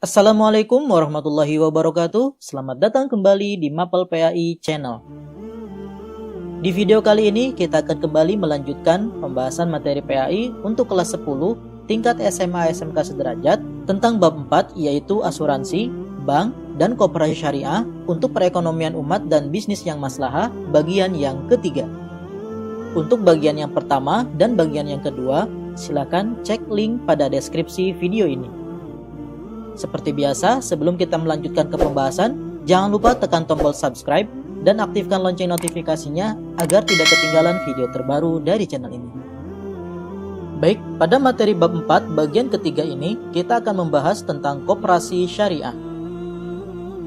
Assalamualaikum warahmatullahi wabarakatuh. Selamat datang kembali di Mapel PAI Channel. Di video kali ini kita akan kembali melanjutkan pembahasan materi PAI untuk kelas 10 tingkat SMA SMK sederajat tentang bab 4 yaitu asuransi, bank, dan koperasi syariah untuk perekonomian umat dan bisnis yang maslahah bagian yang ketiga. Untuk bagian yang pertama dan bagian yang kedua, silakan cek link pada deskripsi video ini. Seperti biasa, sebelum kita melanjutkan ke pembahasan, jangan lupa tekan tombol subscribe dan aktifkan lonceng notifikasinya agar tidak ketinggalan video terbaru dari channel ini. Baik, pada materi bab 4 bagian ketiga ini, kita akan membahas tentang koperasi syariah.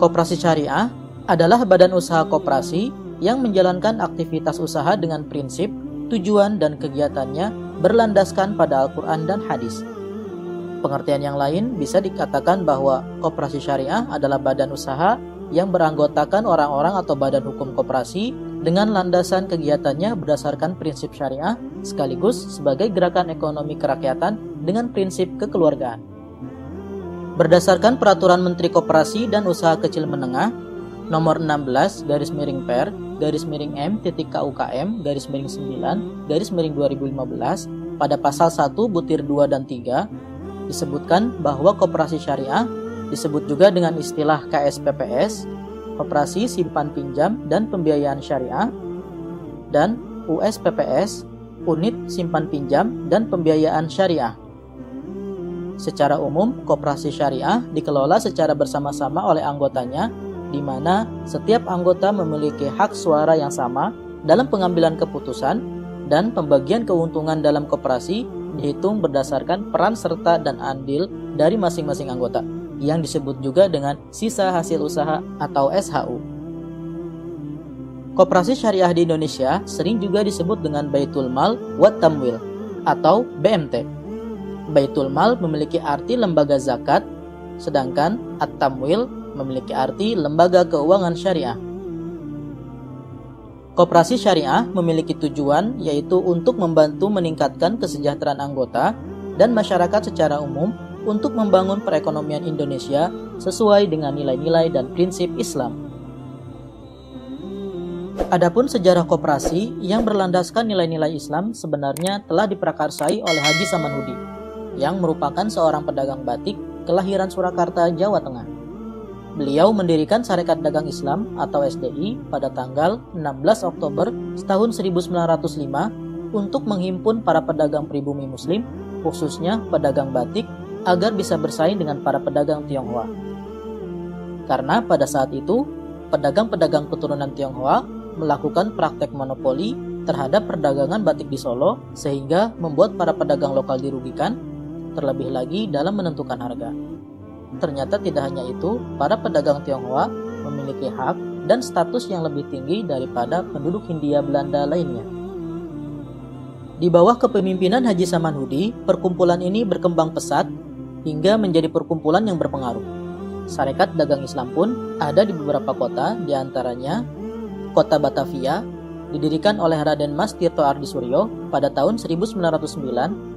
Koperasi syariah adalah badan usaha koperasi yang menjalankan aktivitas usaha dengan prinsip, tujuan, dan kegiatannya berlandaskan pada Al-Quran dan hadis. Pengertian yang lain bisa dikatakan bahwa koperasi syariah adalah badan usaha yang beranggotakan orang-orang atau badan hukum koperasi dengan landasan kegiatannya berdasarkan prinsip syariah sekaligus sebagai gerakan ekonomi kerakyatan dengan prinsip kekeluargaan. Berdasarkan Peraturan Menteri Koperasi dan Usaha Kecil Menengah Nomor 16/MPR/KUKM/9/2015 pada pasal 1 butir 2 dan 3 disebutkan bahwa koperasi syariah disebut juga dengan istilah KSPPS, Koperasi Simpan Pinjam dan Pembiayaan Syariah, dan USPPS, Unit Simpan Pinjam dan Pembiayaan Syariah. Secara umum, koperasi syariah dikelola secara bersama-sama oleh anggotanya, di mana setiap anggota memiliki hak suara yang sama dalam pengambilan keputusan dan pembagian keuntungan dalam koperasi dihitung berdasarkan peran serta dan andil dari masing-masing anggota, yang disebut juga dengan sisa hasil usaha atau SHU. Koperasi syariah di Indonesia sering juga disebut dengan Baitul Mal wat Tamwil atau BMT. Baitul Mal memiliki arti lembaga zakat, sedangkan At-Tamwil memiliki arti lembaga keuangan syariah. Koperasi syariah memiliki tujuan yaitu untuk membantu meningkatkan kesejahteraan anggota dan masyarakat secara umum untuk membangun perekonomian Indonesia sesuai dengan nilai-nilai dan prinsip Islam. Adapun sejarah koperasi yang berlandaskan nilai-nilai Islam sebenarnya telah diprakarsai oleh Haji Samanhudi, yang merupakan seorang pedagang batik kelahiran Surakarta, Jawa Tengah. Beliau mendirikan Sarekat Dagang Islam atau SDI pada tanggal 16 Oktober tahun 1905 untuk menghimpun para pedagang pribumi muslim, khususnya pedagang batik, agar bisa bersaing dengan para pedagang Tionghoa. Karena pada saat itu, pedagang-pedagang keturunan Tionghoa melakukan praktek monopoli terhadap perdagangan batik di Solo, sehingga membuat para pedagang lokal dirugikan, terlebih lagi dalam menentukan harga. Ternyata tidak hanya itu, para pedagang Tionghoa memiliki hak dan status yang lebih tinggi daripada penduduk Hindia Belanda lainnya. Di bawah kepemimpinan Haji Samanhudi, perkumpulan ini berkembang pesat hingga menjadi perkumpulan yang berpengaruh. Sarekat Dagang Islam pun ada di beberapa kota, diantaranya kota Batavia, didirikan oleh Raden Mas Tirto Adisuryo pada tahun 1909.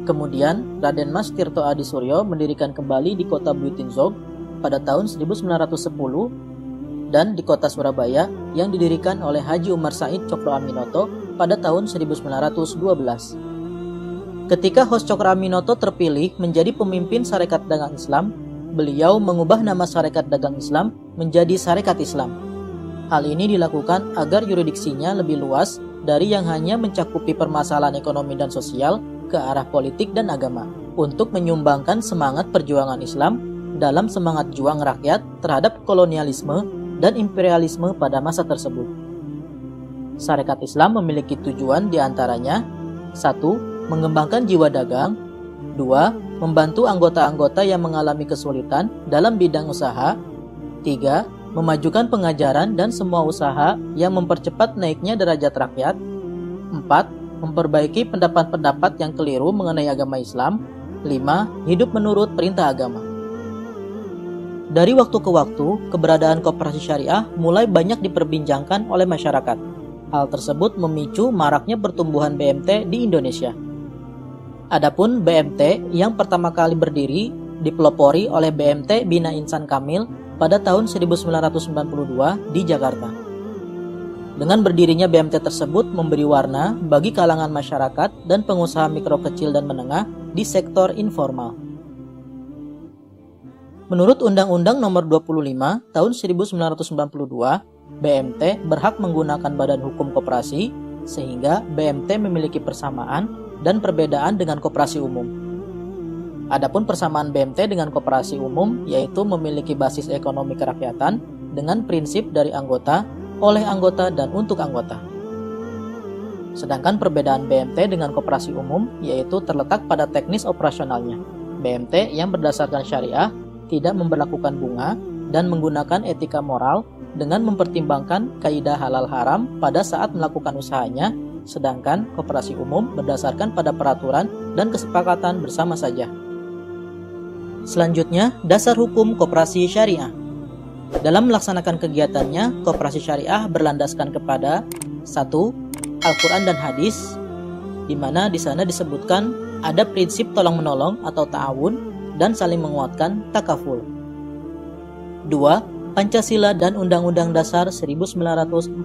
Kemudian, Raden Mas Tirto Adisuryo mendirikan kembali di kota Buitinzog pada tahun 1910 dan di kota Surabaya yang didirikan oleh Haji Umar Said Cokro Aminoto pada tahun 1912. Ketika Hos Cokro Aminoto terpilih menjadi pemimpin Sarekat Dagang Islam, beliau mengubah nama Sarekat Dagang Islam menjadi Sarekat Islam. Hal ini dilakukan agar yuridiksinya lebih luas dari yang hanya mencakupi permasalahan ekonomi dan sosial ke arah politik dan agama, untuk menyumbangkan semangat perjuangan Islam dalam semangat juang rakyat terhadap kolonialisme dan imperialisme pada masa tersebut. Sarekat Islam memiliki tujuan diantaranya: 1. Mengembangkan jiwa dagang, 2. Membantu anggota-anggota yang mengalami kesulitan dalam bidang usaha, 3. Memajukan pengajaran dan semua usaha yang mempercepat naiknya derajat rakyat, 4. Memperbaiki pendapat-pendapat yang keliru mengenai agama Islam, 5. Hidup menurut perintah agama. Dari waktu ke waktu, keberadaan koperasi syariah mulai banyak diperbincangkan oleh masyarakat. Hal tersebut memicu maraknya pertumbuhan BMT di Indonesia. Adapun BMT yang pertama kali berdiri dipelopori oleh BMT Bina Insan Kamil pada tahun 1992 di Jakarta. Dengan berdirinya BMT tersebut memberi warna bagi kalangan masyarakat dan pengusaha mikro kecil dan menengah di sektor informal. Menurut Undang-Undang Nomor 25 Tahun 1992, BMT berhak menggunakan badan hukum koperasi sehingga BMT memiliki persamaan dan perbedaan dengan koperasi umum. Adapun persamaan BMT dengan koperasi umum yaitu memiliki basis ekonomi kerakyatan dengan prinsip dari anggota, oleh anggota, dan untuk anggota. Sedangkan perbedaan BMT dengan koperasi umum yaitu terletak pada teknis operasionalnya. BMT yang berdasarkan syariah tidak memberlakukan bunga dan menggunakan etika moral dengan mempertimbangkan kaidah halal haram pada saat melakukan usahanya, sedangkan koperasi umum berdasarkan pada peraturan dan kesepakatan bersama saja. Selanjutnya, dasar hukum koperasi syariah. Dalam melaksanakan kegiatannya, koperasi syariah berlandaskan kepada 1. Al-Quran dan hadis, di mana di sana disebutkan ada prinsip tolong-menolong atau ta'awun dan saling menguatkan takaful. 2. Pancasila dan Undang-Undang Dasar 1945.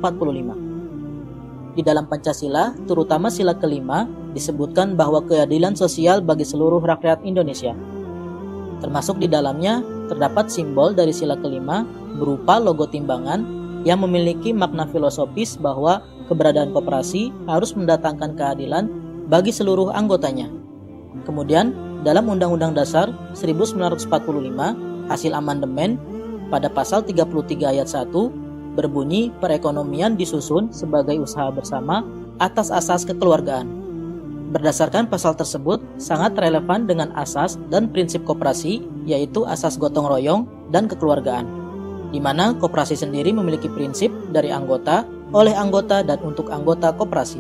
Di dalam Pancasila, terutama sila kelima, disebutkan bahwa keadilan sosial bagi seluruh rakyat Indonesia. Termasuk di dalamnya terdapat simbol dari sila kelima berupa logo timbangan yang memiliki makna filosofis bahwa keberadaan koperasi harus mendatangkan keadilan bagi seluruh anggotanya. Kemudian, dalam Undang-Undang Dasar 1945, hasil amandemen pada pasal 33 ayat 1 berbunyi perekonomian disusun sebagai usaha bersama atas asas kekeluargaan. Berdasarkan pasal tersebut sangat relevan dengan asas dan prinsip koperasi, yaitu asas gotong royong dan kekeluargaan, di mana koperasi sendiri memiliki prinsip dari anggota, oleh anggota, dan untuk anggota koperasi.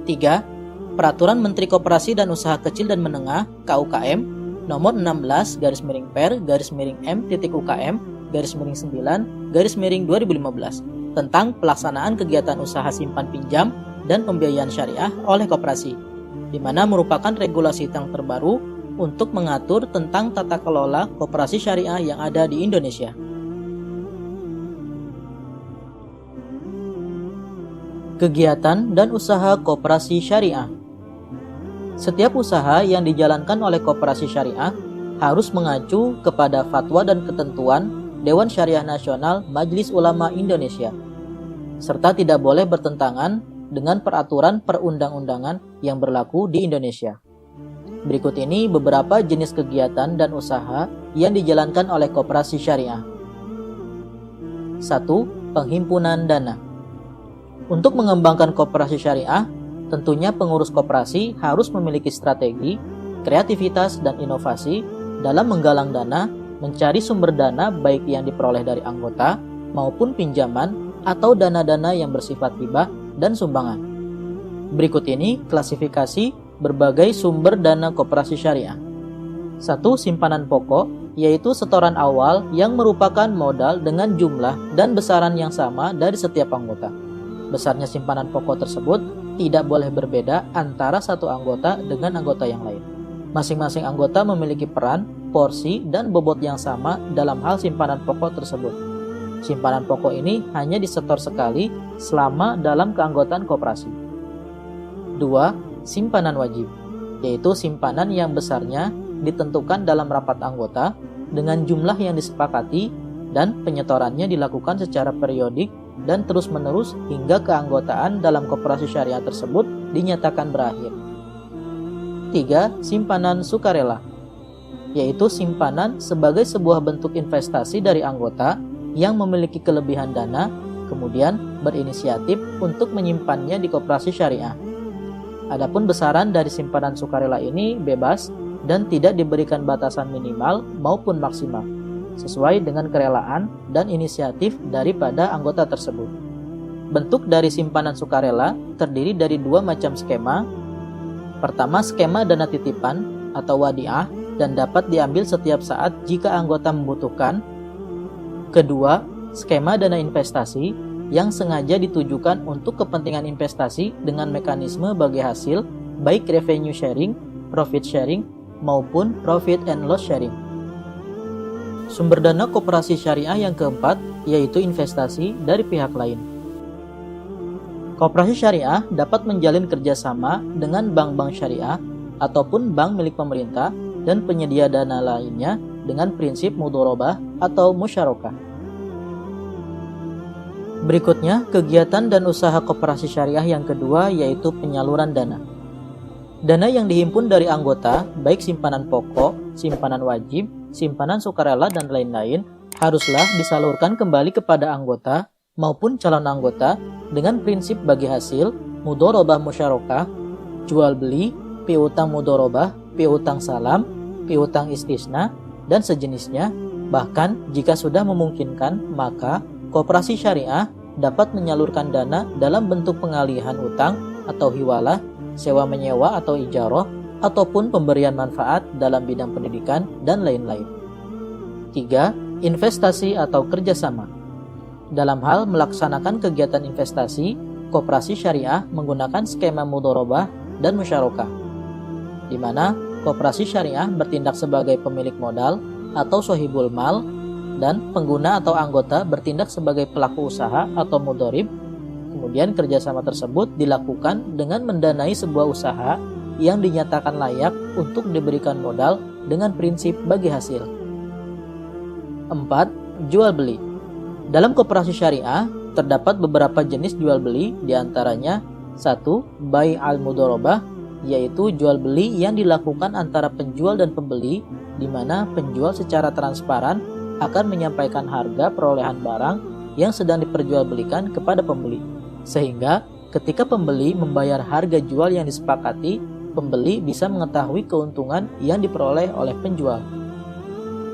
3. Peraturan Menteri Koperasi dan Usaha Kecil dan Menengah KUKM nomor 16/M/M.UKM/9/2015 tentang pelaksanaan kegiatan usaha simpan pinjam dan pembiayaan syariah oleh koperasi, di mana merupakan regulasi yang terbaru untuk mengatur tentang tata kelola koperasi syariah yang ada di Indonesia. Kegiatan dan usaha koperasi syariah. Setiap usaha yang dijalankan oleh koperasi syariah harus mengacu kepada fatwa dan ketentuan Dewan Syariah Nasional Majelis Ulama Indonesia, serta tidak boleh bertentangan dengan peraturan perundang-undangan yang berlaku di Indonesia. Berikut ini beberapa jenis kegiatan dan usaha yang dijalankan oleh koperasi syariah. 1. Penghimpunan dana. Untuk mengembangkan koperasi syariah, tentunya pengurus koperasi harus memiliki strategi, kreativitas, dan inovasi dalam menggalang dana, mencari sumber dana baik yang diperoleh dari anggota maupun pinjaman atau dana-dana yang bersifat hibah dan sumbangan. Berikut ini klasifikasi berbagai sumber dana koperasi syariah. 1. Simpanan pokok, yaitu setoran awal yang merupakan modal dengan jumlah dan besaran yang sama dari setiap anggota. Besarnya simpanan pokok tersebut tidak boleh berbeda antara satu anggota dengan anggota yang lain. Masing-masing anggota memiliki peran, porsi, dan bobot yang sama dalam hal simpanan pokok tersebut. Simpanan pokok ini hanya disetor sekali selama dalam keanggotaan koperasi. 2. Simpanan wajib, yaitu simpanan yang besarnya ditentukan dalam rapat anggota dengan jumlah yang disepakati dan penyetorannya dilakukan secara periodik dan terus-menerus hingga keanggotaan dalam koperasi syariah tersebut dinyatakan berakhir. 3. Simpanan sukarela, yaitu simpanan sebagai sebuah bentuk investasi dari anggota yang memiliki kelebihan dana, kemudian berinisiatif untuk menyimpannya di koperasi syariah. Adapun besaran dari simpanan sukarela ini bebas dan tidak diberikan batasan minimal maupun maksimal, sesuai dengan kerelaan dan inisiatif daripada anggota tersebut. Bentuk dari simpanan sukarela terdiri dari dua macam skema. Pertama, skema dana titipan atau wadiah dan dapat diambil setiap saat jika anggota membutuhkan. Kedua, skema dana investasi yang sengaja ditujukan untuk kepentingan investasi dengan mekanisme bagi hasil, baik revenue sharing, profit sharing, maupun profit and loss sharing. Sumber dana koperasi syariah yang keempat yaitu investasi dari pihak lain. Koperasi syariah dapat menjalin kerjasama dengan bank-bank syariah ataupun bank milik pemerintah dan penyedia dana lainnya dengan prinsip mudharabah atau musyarakah. Berikutnya, kegiatan dan usaha koperasi syariah yang kedua yaitu penyaluran dana. Dana yang dihimpun dari anggota, baik simpanan pokok, simpanan wajib, simpanan sukarela, dan lain-lain, haruslah disalurkan kembali kepada anggota maupun calon anggota dengan prinsip bagi hasil, mudharabah musyarakah, jual beli, piutang mudharabah, piutang salam, piutang istisna, dan sejenisnya. Bahkan jika sudah memungkinkan, maka koperasi syariah dapat menyalurkan dana dalam bentuk pengalihan utang atau hiwalah, sewa menyewa atau ijarah, ataupun pemberian manfaat dalam bidang pendidikan, dan lain-lain. 3. Investasi atau kerjasama. Dalam hal melaksanakan kegiatan investasi, koperasi syariah menggunakan skema mudharabah dan musyarakah, di mana koperasi syariah bertindak sebagai pemilik modal atau sohibul mal, dan pengguna atau anggota bertindak sebagai pelaku usaha atau mudharib. Kemudian kerjasama tersebut dilakukan dengan mendanai sebuah usaha yang dinyatakan layak untuk diberikan modal dengan prinsip bagi hasil. 4. Jual beli. Dalam koperasi syariah terdapat beberapa jenis jual beli, diantaranya 1. Bai al-mudharabah, yaitu jual beli yang dilakukan antara penjual dan pembeli, di mana penjual secara transparan akan menyampaikan harga perolehan barang yang sedang diperjualbelikan kepada pembeli, sehingga ketika pembeli membayar harga jual yang disepakati, pembeli bisa mengetahui keuntungan yang diperoleh oleh penjual.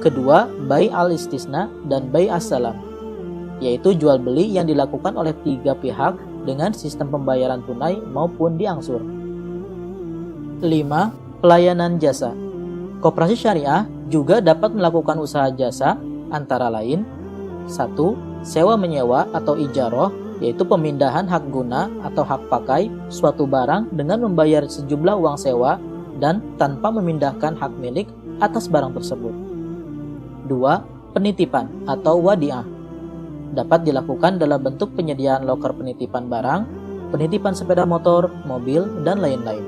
Kedua, bai al-istisna dan bai as-salam, yaitu jual beli yang dilakukan oleh tiga pihak dengan sistem pembayaran tunai maupun diangsur. 5. Pelayanan jasa. Koperasi syariah juga dapat melakukan usaha jasa antara lain 1. Sewa menyewa atau ijarah, yaitu pemindahan hak guna atau hak pakai suatu barang dengan membayar sejumlah uang sewa dan tanpa memindahkan hak milik atas barang tersebut. 2. Penitipan atau wadiah, dapat dilakukan dalam bentuk penyediaan loker penitipan barang, penitipan sepeda motor, mobil, dan lain-lain.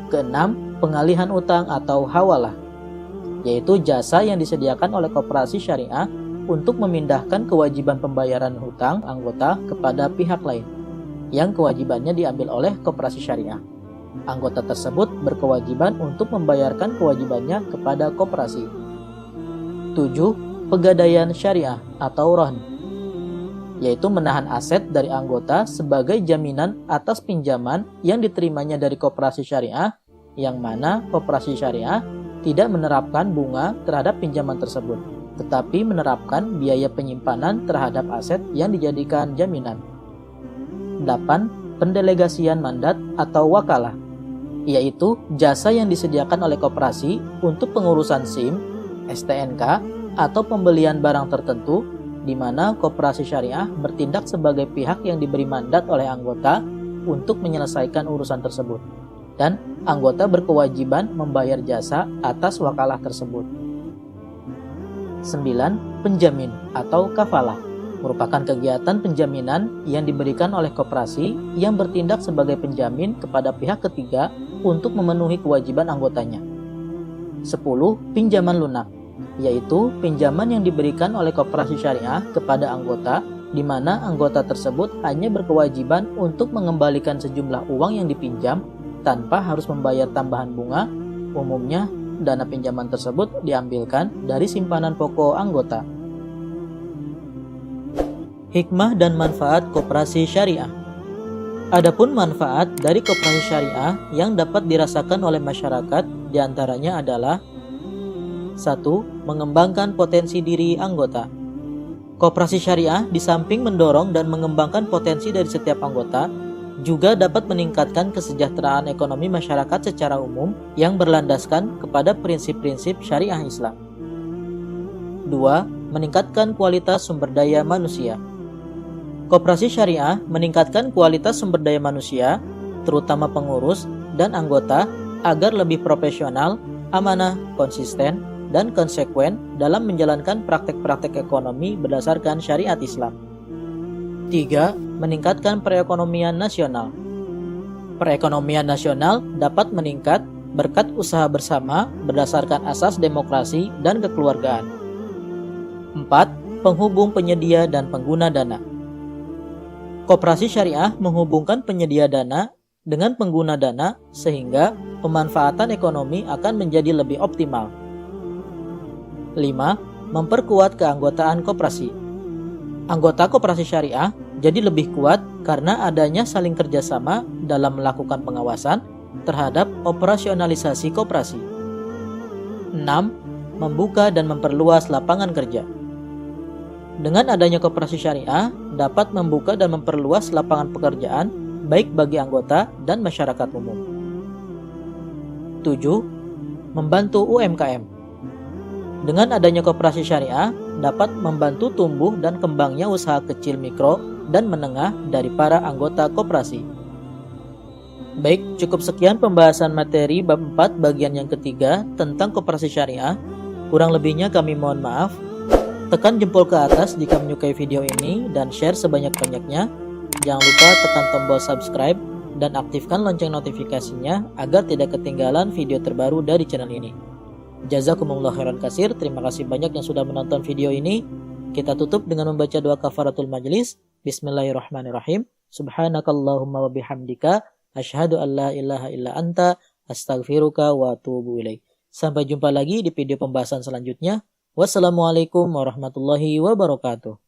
Keenam, pengalihan utang atau hawalah, yaitu jasa yang disediakan oleh koperasi syariah untuk memindahkan kewajiban pembayaran hutang anggota kepada pihak lain, yang kewajibannya diambil oleh koperasi syariah. Anggota tersebut berkewajiban untuk membayarkan kewajibannya kepada koperasi. 7. Pegadaian syariah atau rahn, yaitu menahan aset dari anggota sebagai jaminan atas pinjaman yang diterimanya dari koperasi syariah, yang mana koperasi syariah tidak menerapkan bunga terhadap pinjaman tersebut, tetapi menerapkan biaya penyimpanan terhadap aset yang dijadikan jaminan. 8. Pendelegasian mandat atau wakalah, yaitu jasa yang disediakan oleh koperasi untuk pengurusan SIM, STNK, atau pembelian barang tertentu, di mana koperasi syariah bertindak sebagai pihak yang diberi mandat oleh anggota untuk menyelesaikan urusan tersebut, dan anggota berkewajiban membayar jasa atas wakalah tersebut. 9. Penjamin atau kafalah, merupakan kegiatan penjaminan yang diberikan oleh koperasi yang bertindak sebagai penjamin kepada pihak ketiga untuk memenuhi kewajiban anggotanya. 10. Pinjaman lunak, yaitu pinjaman yang diberikan oleh koperasi syariah kepada anggota, di mana anggota tersebut hanya berkewajiban untuk mengembalikan sejumlah uang yang dipinjam tanpa harus membayar tambahan bunga. Umumnya, dana pinjaman tersebut diambilkan dari simpanan pokok anggota. Hikmah dan manfaat koperasi syariah. Adapun manfaat dari koperasi syariah yang dapat dirasakan oleh masyarakat diantaranya adalah 1. Mengembangkan potensi diri anggota. Koperasi syariah di samping mendorong dan mengembangkan potensi dari setiap anggota, juga dapat meningkatkan kesejahteraan ekonomi masyarakat secara umum yang berlandaskan kepada prinsip-prinsip syariah Islam. 2. Meningkatkan kualitas sumber daya manusia. Koperasi syariah meningkatkan kualitas sumber daya manusia, terutama pengurus dan anggota, agar lebih profesional, amanah, konsisten, dan konsekuen dalam menjalankan praktek-praktek ekonomi berdasarkan syariat Islam. 3. Meningkatkan perekonomian nasional. Perekonomian nasional dapat meningkat berkat usaha bersama berdasarkan asas demokrasi dan kekeluargaan. 4. Penghubung penyedia dan pengguna dana. Koperasi syariah menghubungkan penyedia dana dengan pengguna dana sehingga pemanfaatan ekonomi akan menjadi lebih optimal. 5. Memperkuat keanggotaan koperasi. Anggota koperasi syariah jadi lebih kuat karena adanya saling kerjasama dalam melakukan pengawasan terhadap operasionalisasi koperasi. 6. Membuka dan memperluas lapangan kerja. Dengan adanya koperasi syariah dapat membuka dan memperluas lapangan pekerjaan baik bagi anggota dan masyarakat umum. 7. Membantu UMKM. Dengan adanya koperasi syariah dapat membantu tumbuh dan kembangnya usaha kecil mikro dan menengah dari para anggota koperasi. Baik, cukup sekian pembahasan materi bab 4 bagian yang ketiga tentang koperasi syariah. Kurang lebihnya kami mohon maaf. Tekan jempol ke atas jika menyukai video ini dan share sebanyak-banyaknya. Jangan lupa tekan tombol subscribe dan aktifkan lonceng notifikasinya agar tidak ketinggalan video terbaru dari channel ini. Jazakumullah khairan katsir. Terima kasih banyak yang sudah menonton video ini. Kita tutup dengan membaca doa kafaratul majlis. Bismillahirrahmanirrahim. Subhanakallahumma wa bihamdika asyhadu an la ilaha illa anta astaghfiruka wa atubu ilaik. Sampai jumpa lagi di video pembahasan selanjutnya. Wassalamualaikum warahmatullahi wabarakatuh.